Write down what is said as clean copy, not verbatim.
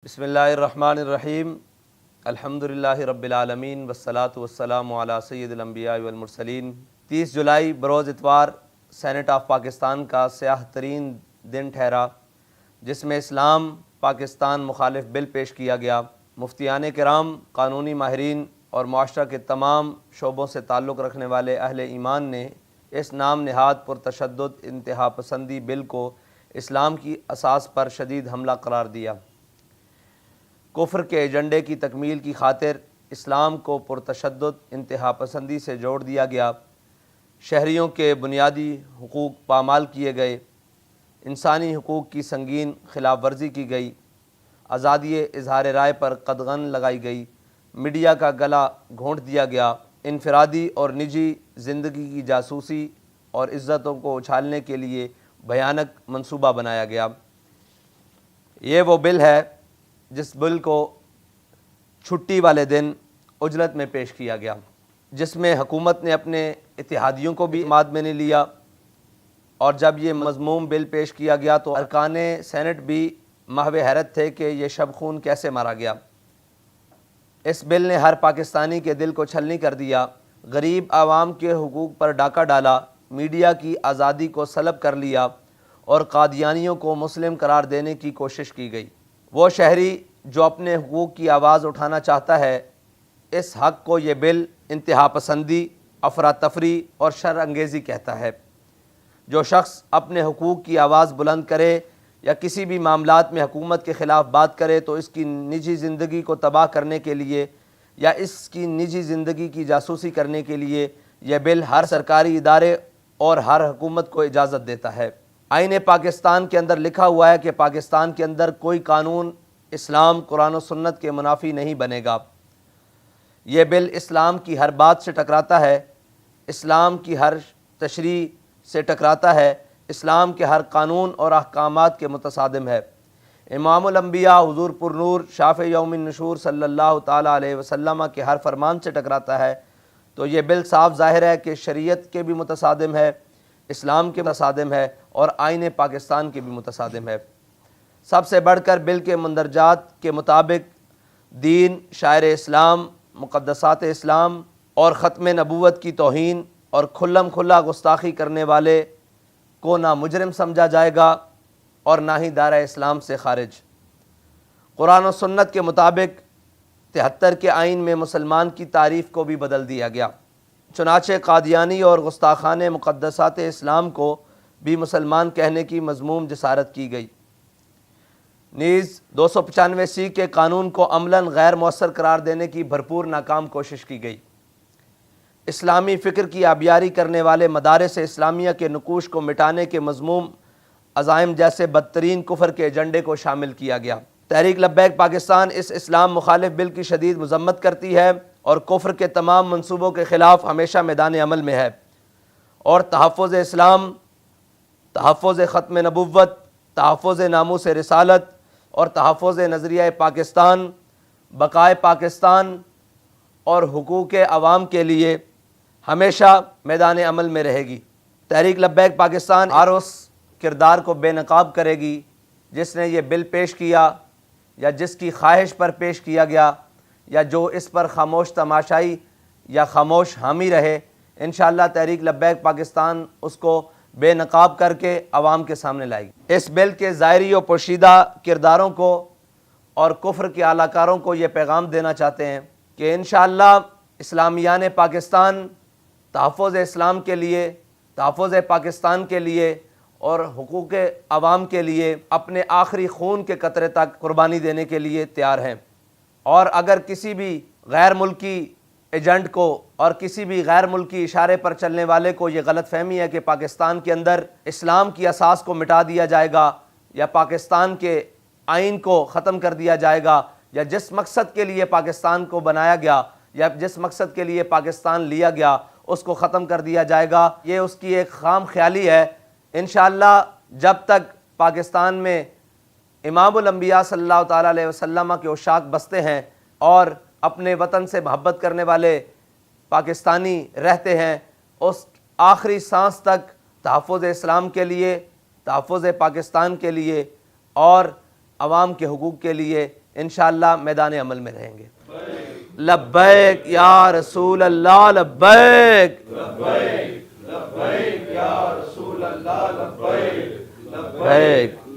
بسم اللہ الرحمن الرحیم الحمدللہ رب العالمین والصلاة والسلام علی سید الانبیاء والمرسلین۔ 30 جولائی بروز اتوار سینٹ آف پاکستان کا سیاہ ترین دن ٹھہرا، جس میں اسلام پاکستان مخالف بل پیش کیا گیا۔ مفتیان کرام، قانونی ماہرین اور معاشرہ کے تمام شعبوں سے تعلق رکھنے والے اہل ایمان نے اس نام نہاد پرتشدد انتہا پسندی بل کو اسلام کی اساس پر شدید حملہ قرار دیا۔ کفر کے ایجنڈے کی تکمیل کی خاطر اسلام کو پرتشدد انتہا پسندی سے جوڑ دیا گیا، شہریوں کے بنیادی حقوق پامال کیے گئے، انسانی حقوق کی سنگین خلاف ورزی کی گئی، آزادی اظہار رائے پر قدغن لگائی گئی، میڈیا کا گلا گھونٹ دیا گیا، انفرادی اور نجی زندگی کی جاسوسی اور عزتوں کو اچھالنے کے لیے بھیانک منصوبہ بنایا گیا۔ یہ وہ بل ہے جس بل کو چھٹی والے دن عجلت میں پیش کیا گیا، جس میں حکومت نے اپنے اتحادیوں کو بھی اعتماد میں نہیں لیا، اور جب یہ مذموم بل پیش کیا گیا تو ارکان سینٹ بھی محو حیرت تھے کہ یہ شب خون کیسے مارا گیا۔ اس بل نے ہر پاکستانی کے دل کو چھلنی کر دیا، غریب عوام کے حقوق پر ڈاکہ ڈالا، میڈیا کی آزادی کو سلب کر لیا اور قادیانیوں کو مسلم قرار دینے کی کوشش کی گئی۔ وہ شہری جو اپنے حقوق کی آواز اٹھانا چاہتا ہے، اس حق کو یہ بل انتہا پسندی، افراتفری اور شر انگیزی کہتا ہے۔ جو شخص اپنے حقوق کی آواز بلند کرے یا کسی بھی معاملات میں حکومت کے خلاف بات کرے تو اس کی نجی زندگی کو تباہ کرنے کے لیے یا اس کی نجی زندگی کی جاسوسی کرنے کے لیے یہ بل ہر سرکاری ادارے اور ہر حکومت کو اجازت دیتا ہے۔ آئین پاکستان کے اندر لکھا ہوا ہے کہ پاکستان کے اندر کوئی قانون اسلام، قرآن و سنت کے منافی نہیں بنے گا۔ یہ بل اسلام کی ہر بات سے ٹکراتا ہے، اسلام کی ہر تشریع سے ٹکراتا ہے، اسلام کے ہر قانون اور احکامات کے متصادم ہے۔ امام الانبیاء حضور پرنور شافع یوم النشور صلی اللہ تعالیٰ علیہ وسلم کے ہر فرمان سے ٹکراتا ہے، تو یہ بل صاف ظاہر ہے کہ شریعت کے بھی متصادم ہے، اسلام کے متصادم ہے اور آئین پاکستان کے بھی متصادم ہے۔ سب سے بڑھ کر بل کے مندرجات کے مطابق دین، شاعر اسلام، مقدسات اسلام اور ختم نبوت کی توہین اور کھلم کھلا گستاخی کرنے والے کو نہ مجرم سمجھا جائے گا اور نہ ہی دائرہ اسلام سے خارج۔ قرآن و سنت کے مطابق 73 کے آئین میں مسلمان کی تعریف کو بھی بدل دیا گیا، چنانچہ قادیانی اور گستاخان مقدسات اسلام کو بھی مسلمان کہنے کی مذموم جسارت کی گئی۔ نیز 295 کے قانون کو عملاً غیر مؤثر قرار دینے کی بھرپور ناکام کوشش کی گئی۔ اسلامی فکر کی آبیاری کرنے والے مدارس اسلامیہ کے نقوش کو مٹانے کے مذموم عزائم جیسے بدترین کفر کے ایجنڈے کو شامل کیا گیا۔ تحریک لبیک پاکستان اس اسلام مخالف بل کی شدید مذمت کرتی ہے اور کفر کے تمام منصوبوں کے خلاف ہمیشہ میدان عمل میں ہے، اور تحفظ اسلام، تحفظ ختم نبوت، تحفظ ناموس رسالت اور تحفظ نظریہ پاکستان، بقائے پاکستان اور حقوق عوام کے لیے ہمیشہ میدان عمل میں رہے گی۔ تحریک لبیک پاکستان ہر اس کردار کو بے نقاب کرے گی جس نے یہ بل پیش کیا یا جس کی خواہش پر پیش کیا گیا یا جو اس پر خاموش تماشائی یا خاموش حامی رہے۔ انشاءاللہ تحریک لبیک پاکستان اس کو بے نقاب کر کے عوام کے سامنے لائے گی۔ اس بل کے ظاہری و پوشیدہ کرداروں کو اور کفر کے اعلی کاروں کو یہ پیغام دینا چاہتے ہیں کہ انشاءاللہ اسلامیان پاکستان تحفظ اسلام کے لیے، تحفظ پاکستان کے لیے اور حقوق عوام کے لیے اپنے آخری خون کے قطرے تک قربانی دینے کے لیے تیار ہیں، اور اگر کسی بھی غیر ملکی ایجنٹ کو اور کسی بھی غیر ملکی اشارے پر چلنے والے کو یہ غلط فہمی ہے کہ پاکستان کے اندر اسلام کی اساس کو مٹا دیا جائے گا یا پاکستان کے آئین کو ختم کر دیا جائے گا یا جس مقصد کے لیے پاکستان کو بنایا گیا یا جس مقصد کے لیے پاکستان لیا گیا اس کو ختم کر دیا جائے گا، یہ اس کی ایک خام خیالی ہے۔ انشاءاللہ جب تک پاکستان میں امام الانبیاء صلی اللہ تعالیٰ علیہ وسلم کے عشاق بستے ہیں اور اپنے وطن سے محبت کرنے والے پاکستانی رہتے ہیں، اس آخری سانس تک تحفظ اسلام کے لیے، تحفظ پاکستان کے لیے اور عوام کے حقوق کے لیے انشاءاللہ میدان عمل میں رہیں گے. لبیک یا رسول اللہ لبیک، لبیک لبیک یا رسول اللہ لبیک، لبیک